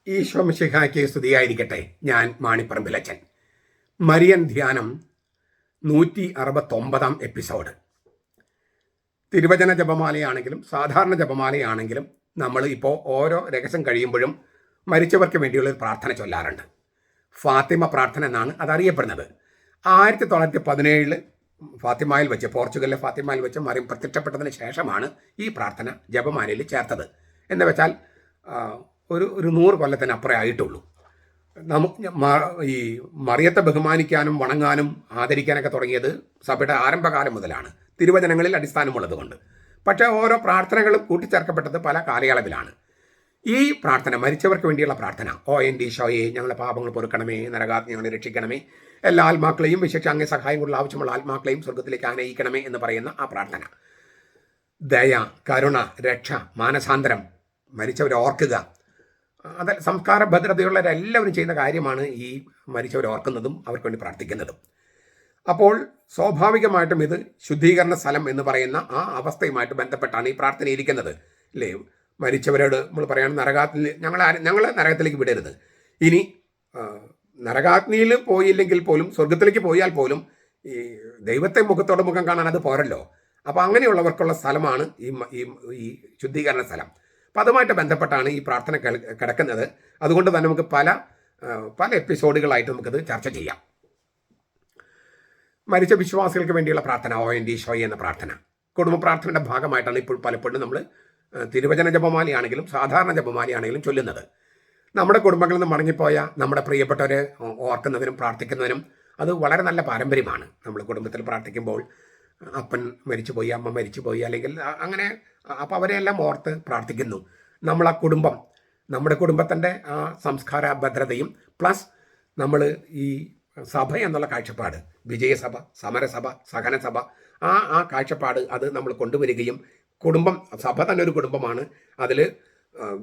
ഈശോ മിശിഹായ്ക്ക് സ്തുതിയായിരിക്കട്ടെ. ഞാൻ മാണിപ്പറമ്പിലച്ചൻ. മരിയൻ ധ്യാനം 169 എപ്പിസോഡ്. തിരുവചന ജപമാലയാണെങ്കിലും സാധാരണ ജപമാലയാണെങ്കിലും നമ്മൾ ഇപ്പോൾ ഓരോ രഹസ്യം കഴിയുമ്പോഴും മരിച്ചവർക്ക് വേണ്ടിയുള്ള ഒരു പ്രാർത്ഥന ചൊല്ലാറുണ്ട്. ഫാത്തിമ പ്രാർത്ഥന എന്നാണ് അതറിയപ്പെടുന്നത്. 1917 ഫാത്തിമയിൽ വെച്ച്, പോർച്ചുഗലിലെ ഫാത്തിമയിൽ വെച്ച് മറിയം പ്രത്യക്ഷപ്പെട്ടതിന് ശേഷമാണ് ഈ പ്രാർത്ഥന ജപമാലയിൽ ചേർത്തത്. എന്ന് വെച്ചാൽ ഒരു 100 കൊല്ലത്തിനപ്പുറം ആയിട്ടുള്ളൂ. ഈ മറിയത്തെ ബഹുമാനിക്കാനും വണങ്ങാനും ആദരിക്കാനൊക്കെ തുടങ്ങിയത് സഭയുടെ ആരംഭകാലം മുതലാണ്, തിരുവചനങ്ങളിൽ അടിസ്ഥാനമുള്ളത് കൊണ്ട്. പക്ഷേ ഓരോ പ്രാർത്ഥനകളും കൂട്ടിച്ചേർക്കപ്പെട്ടത് പല കാലയളവിലാണ്. ഈ പ്രാർത്ഥന, മരിച്ചവർക്ക് വേണ്ടിയുള്ള പ്രാർത്ഥന, ഓ എൻ്റെ ഈശോയെ, ഞങ്ങളുടെ പാപങ്ങൾ പൊറുക്കണമേ, നരകാഗ്നി ഞങ്ങളെ രക്ഷിക്കണമേ, എല്ലാ ആത്മാക്കളെയും വിശേഷിച്ച് അങ്ങേ സഹായം കൊണ്ട് ആവശ്യമുള്ള ആത്മാക്കളെയും സ്വർഗത്തിലേക്ക് ആനയിക്കണമേ എന്ന് പറയുന്ന ആ പ്രാർത്ഥന, ദയ, കരുണ, രക്ഷ, മാനസാന്തരം, മരിച്ചവരെ ഓർക്കുക, അത് സംസ്കാര ഭദ്രതയുള്ളവരെല്ലാവരും ചെയ്യുന്ന കാര്യമാണ് ഈ മരിച്ചവരെ ഓർക്കുന്നതും അവർക്ക് വേണ്ടി പ്രാർത്ഥിക്കുന്നതും. അപ്പോൾ സ്വാഭാവികമായിട്ടും ഇത് ശുദ്ധീകരണ സ്ഥലം എന്ന് പറയുന്ന ആ അവസ്ഥയുമായിട്ട് ബന്ധപ്പെട്ടാണ് ഈ പ്രാർത്ഥന ഇരിക്കുന്നത്, അല്ലേ? മരിച്ചവരോട് നമ്മൾ പറയുകയാണ്, നരകാഗ്നി ഞങ്ങളെ നരകത്തിലേക്ക് വിടരുത്. ഇനി നരകാഗ്നിയിൽ പോയില്ലെങ്കിൽ പോലും സ്വർഗത്തിലേക്ക് പോയാൽ പോലും ഈ ദൈവത്തെ മുഖത്തോട് മുഖം കാണാൻ അത് പോരല്ലോ. അപ്പോൾ അങ്ങനെയുള്ളവർക്കുള്ള സ്ഥലമാണ് ഈ ശുദ്ധീകരണ സ്ഥലം. അപ്പം അതുമായിട്ട് ബന്ധപ്പെട്ടാണ് ഈ പ്രാർത്ഥന കിടക്കുന്നത്. അതുകൊണ്ട് തന്നെ നമുക്ക് പല എപ്പിസോഡുകളായിട്ട് നമുക്കത് ചർച്ച ചെയ്യാം. മരിച്ച വിശ്വാസികൾക്ക് വേണ്ടിയുള്ള പ്രാർത്ഥന, ഓ എൻ്റെ ഈശോയെ എന്ന പ്രാർത്ഥന കുടുംബ പ്രാർത്ഥനയുടെ ഭാഗമായിട്ടാണ് ഇപ്പോൾ പലപ്പോഴും നമ്മൾ തിരുവചന ജപമാലയാണെങ്കിലും സാധാരണ ജപമാലയാണെങ്കിലും ചൊല്ലുന്നത്. നമ്മുടെ കുടുംബങ്ങളിൽ നിന്ന് മടങ്ങിപ്പോയ നമ്മുടെ പ്രിയപ്പെട്ടവരെ ഓർക്കുന്നതിനും പ്രാർത്ഥിക്കുന്നതിനും അത് വളരെ നല്ല പാരമ്പര്യമാണ്. നമ്മൾ കുടുംബത്തിൽ പ്രാർത്ഥിക്കുമ്പോൾ അപ്പൻ മരിച്ചുപോയി, അമ്മ മരിച്ചുപോയി, അല്ലെങ്കിൽ അങ്ങനെ, അപ്പോൾ അവരെല്ലാം ഓർത്ത് പ്രാർത്ഥിക്കുന്നു. നമ്മൾ ആ കുടുംബം, നമ്മുടെ കുടുംബത്തിൻ്റെ ആ സംസ്കാര ഭദ്രതയും പ്ലസ് നമ്മൾ ഈ സഭ എന്നുള്ള കാഴ്ചപ്പാട്, വിജയസഭ, സമരസഭ, സഹനസഭ, ആ കാഴ്ചപ്പാട് അത് നമ്മൾ കൊണ്ടുവരികയും, കുടുംബം, സഭ തന്നെ ഒരു കുടുംബമാണ്. അതിൽ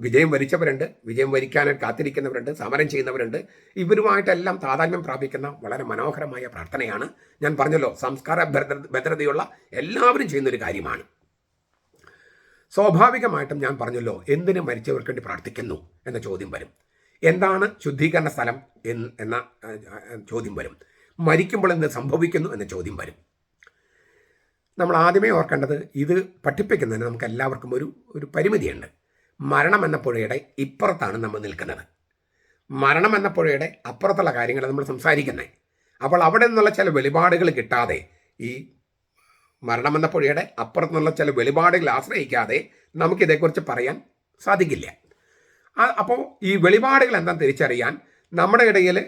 വിജയം വരിച്ചവരുണ്ട്, വിജയം വരിക്കാനായിട്ട് കാത്തിരിക്കുന്നവരുണ്ട്, സമരം ചെയ്യുന്നവരുണ്ട്. ഇവരുമായിട്ടെല്ലാം താതാത്മ്യം പ്രാപിക്കുന്ന വളരെ മനോഹരമായ പ്രാർത്ഥനയാണ്. ഞാൻ പറഞ്ഞല്ലോ, സംസ്കാര ഭദ്രതയുള്ള എല്ലാവരും ചെയ്യുന്നൊരു കാര്യമാണ്. സ്വാഭാവികമായിട്ടും ഞാൻ പറഞ്ഞല്ലോ, എന്തിനു മരിച്ചവർക്ക് വേണ്ടി പ്രാർത്ഥിക്കുന്നു എന്ന ചോദ്യം വരും. എന്താണ് ശുദ്ധീകരണ സ്ഥലം എന്ന ചോദ്യം വരും. മരിക്കുമ്പോൾ എന്ത് സംഭവിക്കുന്നു എന്ന ചോദ്യം വരും. നമ്മൾ ആദ്യമേ ഓർക്കേണ്ടത്, ഇത് പഠിപ്പിക്കുന്നതിന് നമുക്ക് എല്ലാവർക്കും ഒരു പരിമിതിയുണ്ട്. മരണം എന്ന പുഴയുടെ ഇപ്പുറത്താണ് നമ്മൾ നിൽക്കുന്നത്. മരണം എന്ന പുഴയുടെ അപ്പുറത്തുള്ള കാര്യങ്ങൾ നമ്മൾ സംസാരിക്കുന്നത്. അപ്പോൾ അവിടെ നിന്നുള്ള ചില വെളിപാടുകൾ കിട്ടാതെ, ഈ മരണമെന്ന പുഴയുടെ അപ്പുറത്തുനിന്നുള്ള ചില വെളിപാടുകൾ ആശ്രയിക്കാതെ നമുക്കിതേക്കുറിച്ച് പറയാൻ സാധിക്കില്ല. അപ്പോൾ ഈ വെളിപാടുകൾ എന്താണെന്ന് തിരിച്ചറിയാൻ നമ്മുടെ ഇടയിൽ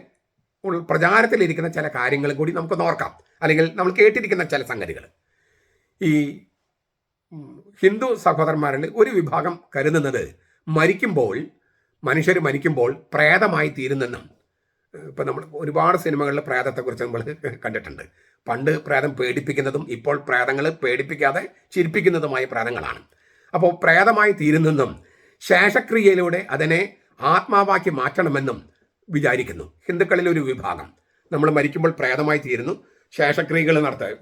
പ്രചാരത്തിലിരിക്കുന്ന ചില കാര്യങ്ങൾ കൂടി നമുക്ക് നോക്കാം, അല്ലെങ്കിൽ നമ്മൾ കേട്ടിരിക്കുന്ന ചില സംഗതികൾ. ഈ ഹിന്ദു സഹോദരന്മാരിൽ ഒരു വിഭാഗം കരുതുന്നത് മനുഷ്യർ മരിക്കുമ്പോൾ പ്രേതമായി തീരുന്നെന്നും. ഇപ്പം നമ്മൾ ഒരുപാട് സിനിമകളിൽ പ്രേതത്തെക്കുറിച്ച് നമ്മൾ കണ്ടിട്ടുണ്ട്. പണ്ട് പ്രേതം പേടിപ്പിക്കുന്നതും ഇപ്പോൾ പ്രേതങ്ങൾ പേടിപ്പിക്കാതെ ചിരിപ്പിക്കുന്നതുമായ പ്രേതങ്ങളാണ്. അപ്പോൾ പ്രേതമായി തീരുന്നെന്നും ശേഷക്രിയയിലൂടെ അതിനെ ആത്മാവാക്കി മാറ്റണമെന്നും വിചാരിക്കുന്നു ഹിന്ദുക്കളിൽ ഒരു വിഭാഗം. നമ്മൾ മരിക്കുമ്പോൾ പ്രേതമായി തീരുന്നു, ശേഷക്രിയകൾ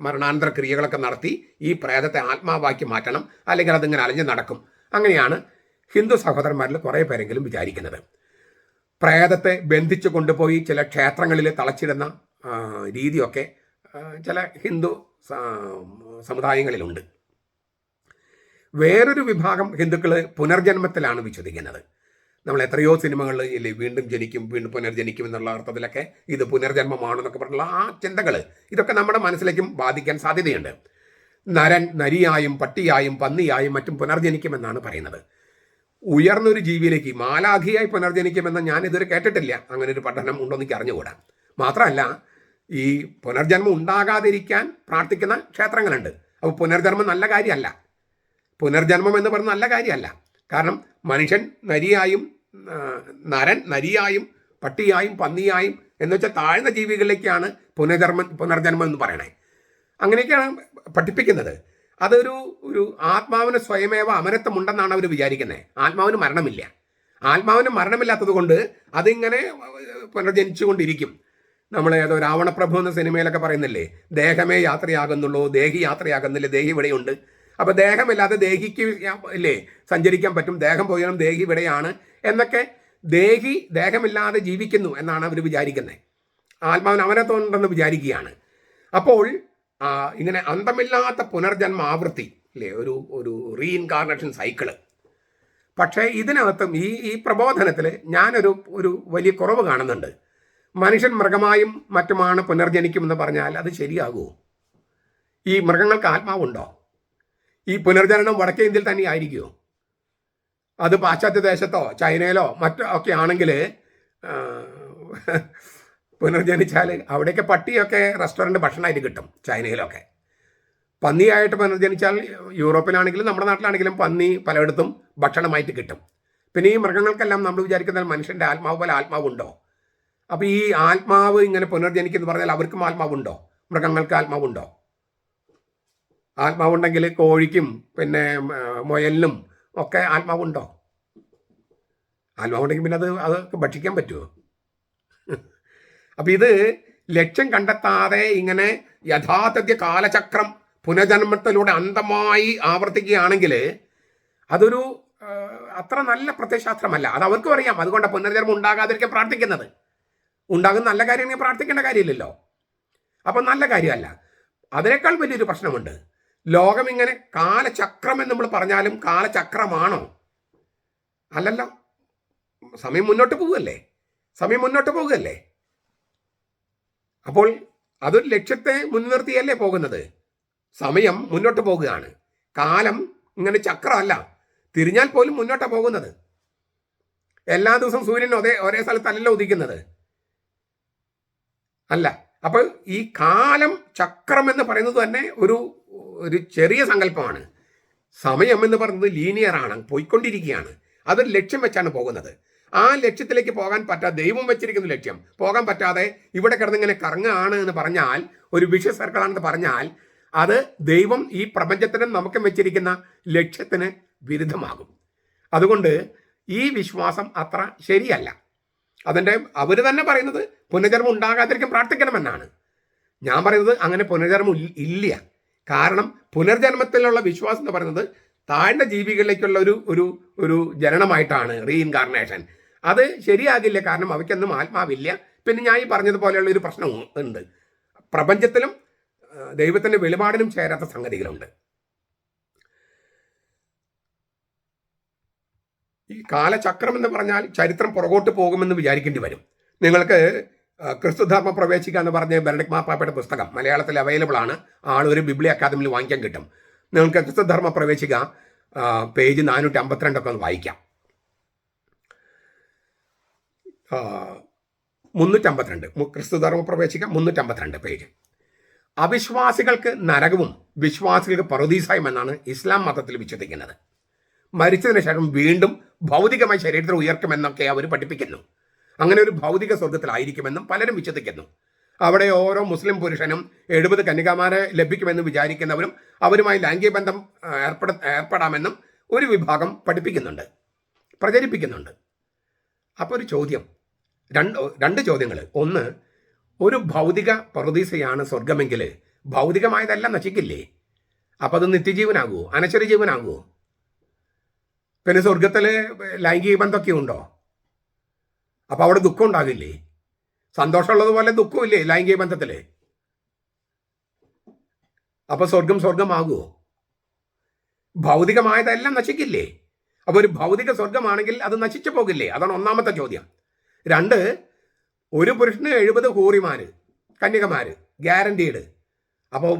മരണാനന്തര ക്രിയകളൊക്കെ നടത്തി ഈ പ്രേതത്തെ ആത്മാവാക്കി മാറ്റണം, അല്ലെങ്കിൽ അതിങ്ങനെ അലഞ്ഞു നടക്കും. അങ്ങനെയാണ് ഹിന്ദു സഹോദരന്മാരിൽ കുറേ പേരെങ്കിലും വിചാരിക്കുന്നത്. പ്രേതത്തെ ബന്ധിച്ചു കൊണ്ടുപോയി ചില ക്ഷേത്രങ്ങളിൽ തളച്ചിടുന്ന രീതിയൊക്കെ ചില ഹിന്ദു സമുദായങ്ങളിലുണ്ട്. വേറൊരു വിഭാഗം ഹിന്ദുക്കൾ പുനർജന്മത്തിലാണ് വിശ്വസിക്കുന്നത്. നമ്മൾ എത്രയോ സിനിമകളിൽ ഇല്ലേ, വീണ്ടും ജനിക്കും, വീണ്ടും പുനർജനിക്കും എന്നുള്ള അർത്ഥത്തിലൊക്കെ ഇത് പുനർജന്മമാണെന്നൊക്കെ പറഞ്ഞുള്ള ആ ചിന്തകൾ, ഇതൊക്കെ നമ്മുടെ മനസ്സിലേക്കും ബാധിക്കാൻ സാധ്യതയുണ്ട്. നരൻ നരിയായും പട്ടിയായും പന്നിയായും മറ്റും പുനർജനിക്കുമെന്നാണ് പറയുന്നത്. ഉയർന്നൊരു ജീവിയിലേക്ക് മാലാഖിയായി പുനർജനിക്കുമെന്ന് ഞാൻ ഇതുവരെ കേട്ടിട്ടില്ല. അങ്ങനെ ഒരു പഠനം ഉണ്ടോ എന്ന് എനിക്ക് അറിഞ്ഞുകൂടാ. മാത്രമല്ല, ഈ പുനർജന്മം ഉണ്ടാകാതിരിക്കാൻ പ്രാർത്ഥിക്കുന്ന ക്ഷേത്രങ്ങളുണ്ട്. അപ്പോൾ പുനർജന്മം നല്ല കാര്യമല്ല. പുനർജന്മം എന്ന് പറയുന്നത് നല്ല കാര്യമല്ല. കാരണം മനുഷ്യൻ നരൻ നരിയായും പട്ടിയായും പന്നിയായും എന്ന് വെച്ചാൽ താഴ്ന്ന ജീവികളിലേക്കാണ് പുനർജന്മം എന്ന് പറയണേ. അങ്ങനെയൊക്കെയാണ് പഠിപ്പിക്കുന്നത്. ഒരു ആത്മാവിന് സ്വയമേവ അമരത്വമുണ്ടെന്നാണ് അവർ വിചാരിക്കുന്നത്. ആത്മാവിന് മരണമില്ല. ആത്മാവിന് മരണമില്ലാത്തത് കൊണ്ട് അതിങ്ങനെ പുനർജനിച്ചു കൊണ്ടിരിക്കും. നമ്മൾ ഏതോ രാവണപ്രഭു എന്ന സിനിമയിലൊക്കെ പറയുന്നില്ലേ, ദേഹമേ യാത്രയാകുന്നുള്ളൂ, ദേഹി യാത്രയാകുന്നില്ല, ദേഹി ഇവിടെയുണ്ട്. അപ്പോൾ ദേഹമില്ലാതെ ദേഹിക്ക് ഇല്ലേ സഞ്ചരിക്കാൻ പറ്റും, ദേഹം പോയാലും ദേഹി ഇവിടെയാണ് എന്നൊക്കെ ദേഹമില്ലാതെ ജീവിക്കുന്നു എന്നാണ് അവർ വിചാരിക്കുന്നത്. ആത്മാവിന് അവനത്തുണ്ടെന്ന് വിചാരിക്കുകയാണ്. അപ്പോൾ ഇങ്ങനെ അന്തമില്ലാത്ത പുനർജന്മ ആവൃത്തി അല്ലേ, ഒരു റീഇൻകാർണേഷൻ സൈക്കിള്. പക്ഷേ ഇതിനകത്തും ഈ പ്രബോധനത്തിൽ ഞാനൊരു വലിയ കുറവ് കാണുന്നുണ്ട്. മനുഷ്യൻ മൃഗമായും മറ്റുമാണ് പുനർജനിക്കുമെന്ന് പറഞ്ഞാൽ അത് ശരിയാകുമോ? ഈ മൃഗങ്ങൾക്ക് ആത്മാവുണ്ടോ? ഈ പുനർജനനം വടക്കേ ഇന്ത്യയിൽ തന്നെ ആയിരിക്കുമോ? അത് പാശ്ചാത്യ ദേശത്തോ ചൈനയിലോ മറ്റോ ഒക്കെ ആണെങ്കിൽ പുനർജനിച്ചാൽ അവിടെയൊക്കെ പട്ടിയൊക്കെ റെസ്റ്റോറൻറ്റ് ഭക്ഷണമായിട്ട് കിട്ടും. ചൈനയിലൊക്കെ പന്നിയായിട്ട് പുനർജനിച്ചാൽ യൂറോപ്പിലാണെങ്കിലും നമ്മുടെ നാട്ടിലാണെങ്കിലും പന്നി പലയിടത്തും ഭക്ഷണമായിട്ട് കിട്ടും. പിന്നെ ഈ മൃഗങ്ങൾക്കെല്ലാം നമ്മൾ വിചാരിക്കുന്നത് മനുഷ്യൻ്റെ ആത്മാവ് പോലെ ആത്മാവുണ്ടോ? അപ്പോൾ ഈ ആത്മാവ് ഇങ്ങനെ പുനർജനിക്കുന്നു പറഞ്ഞാൽ അവർക്കും ആത്മാവുണ്ടോ? മൃഗങ്ങൾക്ക് ആത്മാവുണ്ടോ? ആത്മാവുണ്ടെങ്കിൽ കോഴിക്കും പിന്നെ മുയലിനും ഒക്കെ ആത്മാവുണ്ടോ? ആത്മാവുണ്ടെങ്കിൽ പിന്നെ അത് ഭക്ഷിക്കാൻ പറ്റുമോ? അപ്പം ഇത് ലക്ഷ്യം കണ്ടെത്താതെ ഇങ്ങനെ യഥാർത്ഥ കാലചക്രം പുനർജന്മത്തിലൂടെ അന്ധമായി ആവർത്തിക്കുകയാണെങ്കിൽ അതൊരു അത്ര നല്ല പ്രത്യയശാസ്ത്രമല്ല. അത് അവർക്കും അറിയാം. അതുകൊണ്ടാണ് പുനർജന്മം ഉണ്ടാകാതിരിക്കാൻ പ്രാർത്ഥിക്കുന്നത്. ഉണ്ടാകുന്ന നല്ല കാര്യമാണെങ്കിൽ പ്രാർത്ഥിക്കേണ്ട കാര്യമില്ലല്ലോ. അപ്പം നല്ല കാര്യമല്ല. അതിനേക്കാൾ വലിയൊരു പ്രശ്നമുണ്ട്. ലോകം ഇങ്ങനെ കാലചക്രം എന്ന് നമ്മൾ പറഞ്ഞാലും കാലചക്രമാണോ? അല്ലല്ലോ. സമയം മുന്നോട്ട് പോകുകയല്ലേ. അപ്പോൾ അതൊരു ലക്ഷ്യത്തെ മുൻനിർത്തിയല്ലേ പോകുന്നത്. സമയം മുന്നോട്ട് പോകുകയാണ്. കാലം ഇങ്ങനെ ചക്രമല്ല, തിരിഞ്ഞാൽ പോലും മുന്നോട്ടാണ് പോകുന്നത്. എല്ലാ ദിവസവും സൂര്യൻ ഒരേ സ്ഥലത്തല്ലല്ലോ ഉദിക്കുന്നത്, അല്ല. അപ്പോൾ ഈ കാലം ചക്രം എന്ന് പറയുന്നത് തന്നെ ഒരു ചെറിയ സങ്കല്പമാണ്. സമയം എന്ന് പറയുന്നത് ലീനിയറാണ്, പോയിക്കൊണ്ടിരിക്കുകയാണ്. അതൊരു ലക്ഷ്യം വെച്ചാണ് പോകുന്നത്. ആ ലക്ഷ്യത്തിലേക്ക് പോകാൻ പറ്റാതെ, ദൈവം വെച്ചിരിക്കുന്ന ലക്ഷ്യം പോകാൻ പറ്റാതെ ഇവിടെ കിടന്നിങ്ങനെ കറങ്ങുകയാണ് എന്ന് പറഞ്ഞാൽ, ഒരു വിഷ സർക്കിളാണെന്ന് പറഞ്ഞാൽ, അത് ദൈവം ഈ പ്രപഞ്ചത്തിന് നമുക്ക് വെച്ചിരിക്കുന്ന ലക്ഷ്യത്തിന് വിരുദ്ധമാകും. അതുകൊണ്ട് ഈ വിശ്വാസം അത്ര ശരിയല്ല. അതിൻ്റെ അവർ തന്നെ പറയുന്നത് പുനർജന്മം ഉണ്ടാകാതിരിക്കാൻ പ്രാർത്ഥിക്കണമെന്നാണ്. ഞാൻ പറയുന്നത് അങ്ങനെ പുനർജന്മം ഇല്ല. കാരണം പുനർജന്മത്തിലുള്ള വിശ്വാസം എന്ന് പറയുന്നത് താഴ്ന്ന ജീവികളിലേക്കുള്ള ഒരു ജനനമായിട്ടാണ്, റീഇൻകാർണേഷൻ. അത് ശരിയാകില്ല. കാരണം അവയ്ക്കൊന്നും ആത്മാവില്ല. പിന്നെ ഞാൻ ഈ പറഞ്ഞതുപോലെയുള്ള ഒരു പ്രശ്നവും ഉണ്ട്. പ്രപഞ്ചത്തിലും ദൈവത്തിൻ്റെ വെളിപാടിനും ചേരാത്ത സംഗതികളുണ്ട്. ഈ കാലചക്രം എന്ന് പറഞ്ഞാൽ ചരിത്രം പുറകോട്ട് പോകുമെന്ന് വിചാരിക്കേണ്ടി വരും. നിങ്ങൾക്ക് ക്രിസ്തുധർമ്മ പ്രവേശിക്കുക എന്ന് പറഞ്ഞ ബെനഡിക്ട് മാർപ്പാപ്പയുടെ പുസ്തകം മലയാളത്തിൽ അവൈലബിൾ ആണ്. ഒരു ബിബ്ലി അക്കാദമിയിൽ വാങ്ങിക്കാൻ കിട്ടും. നിങ്ങൾക്ക് ക്രിസ്തുധർമ്മ പ്രവേശിക പേജ് 452 ഒന്ന് വായിക്കാം. 352 ക്രിസ്തുധർമ്മ പ്രവേശിക 352 പേജ്. അവിശ്വാസികൾക്ക് നരകവും വിശ്വാസികൾക്ക് പറുദീസായും എന്നാണ് ഇസ്ലാം മതത്തിൽ വിശ്വസിക്കുന്നത്. മരിച്ചതിന് ശേഷം വീണ്ടും ഭൗതികമായി ശരീരത്തിൽ ഉയർക്കുമെന്നൊക്കെ അവർ പഠിപ്പിക്കുന്നു. അങ്ങനെ ഒരു ഭൗതിക സ്വർഗത്തിലായിരിക്കുമെന്നും പലരും വിശ്വസിക്കുന്നു. അവിടെ ഓരോ മുസ്ലിം പുരുഷനും 70 കന്യകമാരെ ലഭിക്കുമെന്ന് വിചാരിക്കുന്നവരും അവരുമായി ലൈംഗിക ബന്ധം ഏർപ്പെടാമെന്നും ഒരു വിഭാഗം പ്രചരിപ്പിക്കുന്നുണ്ട്. അപ്പോൾ ഒരു ചോദ്യം, രണ്ട് ചോദ്യങ്ങൾ. ഒന്ന്, ഒരു ഭൗതിക പറുദീസയാണ് സ്വർഗമെങ്കിൽ ഭൗതികമായതെല്ലാം നശിക്കില്ലേ? അപ്പം അത് നിത്യജീവനാകുമോ? അനശ്വര ജീവനാകുമോ? പിന്നെ സ്വർഗത്തിൽ ലൈംഗിക ബന്ധമൊക്കെ ഉണ്ടോ? അപ്പോൾ അവിടെ ദുഃഖം ഉണ്ടാകില്ലേ? സന്തോഷമുള്ളതുപോലെ ദുഃഖമില്ലേ ലൈംഗിക ബന്ധത്തിൽ? അപ്പോൾ സ്വർഗമാകുമോ? ഭൗതികമായതെല്ലാം നശിക്കില്ലേ? അപ്പോൾ ഒരു ഭൗതിക സ്വർഗമാണെങ്കിൽ അത് നശിച്ചു പോകില്ലേ? അതാണ് ഒന്നാമത്തെ ചോദ്യം. 2, ഒരു പുരുഷന് 70 ഹൂറിമാർ, കന്യകമാർ ഗ്യാരണ്ടീഡ്. അപ്പോൾ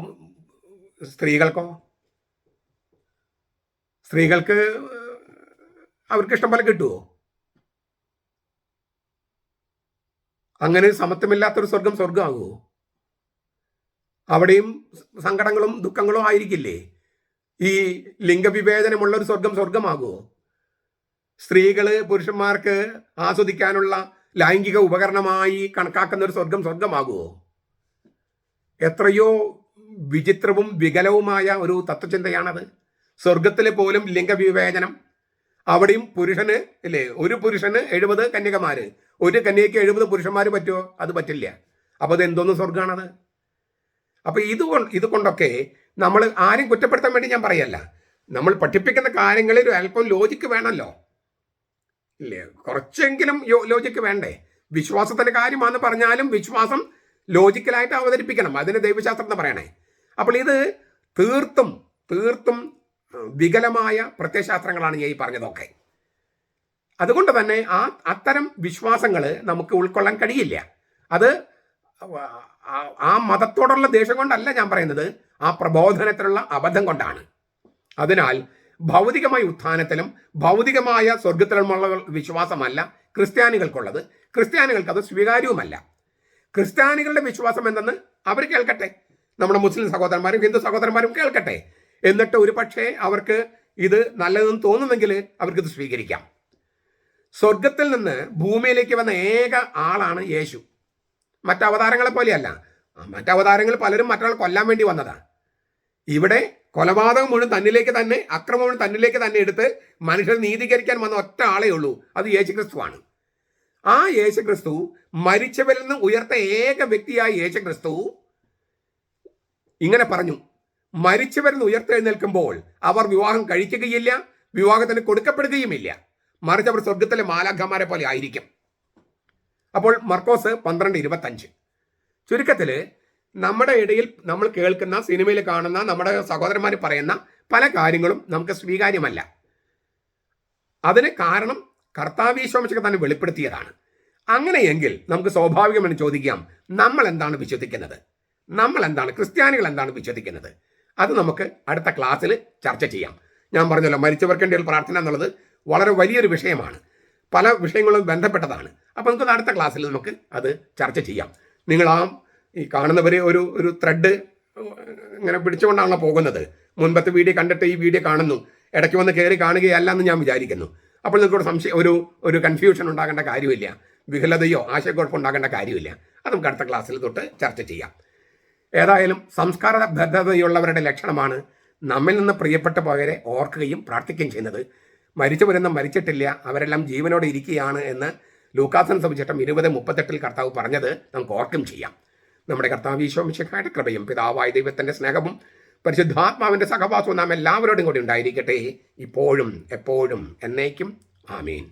സ്ത്രീകൾക്ക് അവർക്ക് ഇഷ്ടം പോലെ കിട്ടുമോ? അങ്ങനെ സമത്വമില്ലാത്തൊരു സ്വർഗമാകുമോ? അവിടെയും സങ്കടങ്ങളും ദുഃഖങ്ങളും ആയിരിക്കില്ലേ? ഈ ലിംഗവിവേചനമുള്ളൊരു സ്വർഗമാകുമോ? സ്ത്രീകൾ പുരുഷന്മാർക്ക് ആസ്വദിക്കാനുള്ള ലൈംഗിക ഉപകരണമായി കണക്കാക്കുന്ന ഒരു സ്വർഗമാകുമോ? എത്രയോ വിചിത്രവും വികലവുമായ ഒരു തത്വചിന്തയാണത്. സ്വർഗത്തിൽ പോലും ലിംഗവിവേചനം. അവിടെയും പുരുഷന് ഇല്ലേ, ഒരു പുരുഷന് 70 കന്യകമാർ, ഒരു കന്യകയ്ക്ക് 70 പുരുഷന്മാർ പറ്റുമോ? അത് പറ്റില്ല. അപ്പോൾ അത് എന്തോന്ന് സ്വർഗമാണത്? അപ്പോൾ ഇതുകൊണ്ടൊക്കെ നമ്മൾ ആരും കുറ്റപ്പെടുത്താൻ വേണ്ടി ഞാൻ പറയല്ല. നമ്മൾ പഠിപ്പിക്കുന്ന കാര്യങ്ങളിൽ ഒരു അല്പം ലോജിക്ക് വേണമല്ലോ. ഇല്ലേ? കുറച്ചെങ്കിലും ലോജിക്ക് വേണ്ടേ? വിശ്വാസത്തിന്റെ കാര്യമാണെന്ന് പറഞ്ഞാലും വിശ്വാസം ലോജിക്കലായിട്ട് അവതരിപ്പിക്കണം. അതിന് ദൈവശാസ്ത്രം എന്ന് പറയണേ. അപ്പോൾ ഇത് തീർത്തും തീർത്തും വികലമായ പ്രത്യയശാസ്ത്രങ്ങളാണ് ഈ പറഞ്ഞതൊക്കെ. അതുകൊണ്ട് തന്നെ അത്തരം വിശ്വാസങ്ങൾ നമുക്ക് ഉൾക്കൊള്ളാൻ കഴിയില്ല. അത് ആ മതത്തോടുള്ള ദേഷ്യം കൊണ്ടല്ല ഞാൻ പറയുന്നത്, ആ പ്രബോധനത്തിലുള്ള അബദ്ധം കൊണ്ടാണ്. അതിനാൽ ഭൗതികമായ ഉത്ഥാനത്തിലും ഭൗതികമായ സ്വർഗത്തിലുമുള്ള വിശ്വാസമല്ല ക്രിസ്ത്യാനികൾക്കുള്ളത്. ക്രിസ്ത്യാനികൾക്ക് അത് സ്വീകാര്യവുമല്ല. ക്രിസ്ത്യാനികളുടെ വിശ്വാസം എന്തെന്ന് അവർ കേൾക്കട്ടെ, നമ്മുടെ മുസ്ലിം സഹോദരന്മാരും ഹിന്ദു സഹോദരന്മാരും കേൾക്കട്ടെ. എന്നിട്ട് ഒരു പക്ഷേ അവർക്ക് ഇത് നല്ലതെന്ന് തോന്നുന്നെങ്കിൽ അവർക്കിത് സ്വീകരിക്കാം. സ്വർഗത്തിൽ നിന്ന് ഭൂമിയിലേക്ക് വന്ന ഏക ആളാണ് യേശു. മറ്റവതാരങ്ങളെ പോലെയല്ല. മറ്റവതാരങ്ങൾ പലരും മറ്റൊരാൾ കൊല്ലാൻ വേണ്ടി വന്നതാണ്. ഇവിടെ കൊലപാതകം മുഴുവൻ തന്നിലേക്ക് തന്നെ, അക്രമം മുഴുവൻ തന്നിലേക്ക് തന്നെ എടുത്ത് മനുഷ്യർ നീതീകരിക്കാൻ വന്ന ഒറ്റ ആളേ ഉള്ളൂ, അത് യേശുക്രിസ്തുവാണ്. ആ യേശുക്രിസ്തു, മരിച്ചവരിൽ നിന്ന് ഉയർത്ത ഏക വ്യക്തിയായ യേശുക്രിസ്തു ഇങ്ങനെ പറഞ്ഞു, മരിച്ചവരിൽ നിന്ന് ഉയർത്തെഴുന്നേൽക്കുമ്പോൾ അവർ വിവാഹം കഴിക്കുകയില്ല, വിവാഹത്തിന് കൊടുക്കപ്പെടുകയുമില്ല, മറിച്ച് അവർ സ്വർഗത്തിലെ മാലാഖമാരെ പോലെ ആയിരിക്കും. അപ്പോൾ മർക്കോസ് 12:25. ചുരുക്കത്തിൽ നമ്മുടെ ഇടയിൽ നമ്മൾ കേൾക്കുന്ന, സിനിമയിൽ കാണുന്ന, നമ്മുടെ സഹോദരന്മാർ പറയുന്ന പല കാര്യങ്ങളും നമുക്ക് സ്വീകാര്യമല്ല. അതിന് കാരണം കർത്താവീശോമിശിഹ തന്നെ വെളിപ്പെടുത്തിയതാണ്. അങ്ങനെയെങ്കിൽ നമുക്ക് സ്വാഭാവികമായി ചോദിക്കാം, നമ്മൾ എന്താണ് വിശ്വസിക്കുന്നത്? നമ്മൾ എന്താണ്, ക്രിസ്ത്യാനികൾ എന്താണ് വിശ്വസിക്കുന്നത്? അത് നമുക്ക് അടുത്ത ക്ലാസ്സിൽ ചർച്ച ചെയ്യാം. ഞാൻ പറഞ്ഞല്ലോ, മരിച്ചവർക്ക് വേണ്ടിയുള്ള പ്രാർത്ഥന എന്നുള്ളത് വളരെ വലിയൊരു വിഷയമാണ്, പല വിഷയങ്ങളും ബന്ധപ്പെട്ടതാണ്. അപ്പോൾ നമുക്ക് അടുത്ത ക്ലാസ്സിൽ നമുക്ക് അത് ചർച്ച ചെയ്യാം. നിങ്ങൾ ഈ കാണുന്നവർ ഒരു ത്രെഡ് ഇങ്ങനെ പിടിച്ചുകൊണ്ടാണല്ലോ പോകുന്നത്. മുൻപത്തെ വീഡിയോ കണ്ടിട്ട് ഈ വീഡിയോ കാണുന്നു, ഇടയ്ക്ക് വന്ന് കയറി കാണുകയല്ല എന്ന് ഞാൻ വിചാരിക്കുന്നു. അപ്പോൾ നിങ്ങൾക്ക് സംശയം, ഒരു കൺഫ്യൂഷൻ ഉണ്ടാകേണ്ട കാര്യമില്ല, വിഹലതയോ ആശയക്കുഴപ്പം ഉണ്ടാകേണ്ട കാര്യമില്ല. അത് നമുക്ക് അടുത്ത ക്ലാസ്സിൽ തൊട്ട് ചർച്ച ചെയ്യാം. ഏതായാലും സംസ്കാര ബദ്ധതയുള്ളവരുടെ ലക്ഷണമാണ് നമ്മിൽ നിന്ന് പ്രിയപ്പെട്ട പകരെ ഓർക്കുകയും പ്രാർത്ഥിക്കുകയും ചെയ്യുന്നത്. മരിച്ചവരൊന്നും മരിച്ചിട്ടില്ല, അവരെല്ലാം ജീവനോടെ ഇരിക്കുകയാണ് എന്ന് ലൂക്കാസിന് സുവിശേഷം 20:38 കർത്താവ് പറഞ്ഞത് നമുക്ക് ഓർക്കും ചെയ്യാം. നമ്മുടെ കർത്താവ് ഈശോ മിശിഹായുടെ കൃപയും പിതാവായ ദൈവത്തിൻ്റെ സ്നേഹവും പരിശുദ്ധാത്മാവിൻ്റെ സഹവാസവും നാം എല്ലാവരോടും കൂടി ഉണ്ടായിരിക്കട്ടെ, ഇപ്പോഴും എപ്പോഴും എന്നേക്കും. ആമീൻ.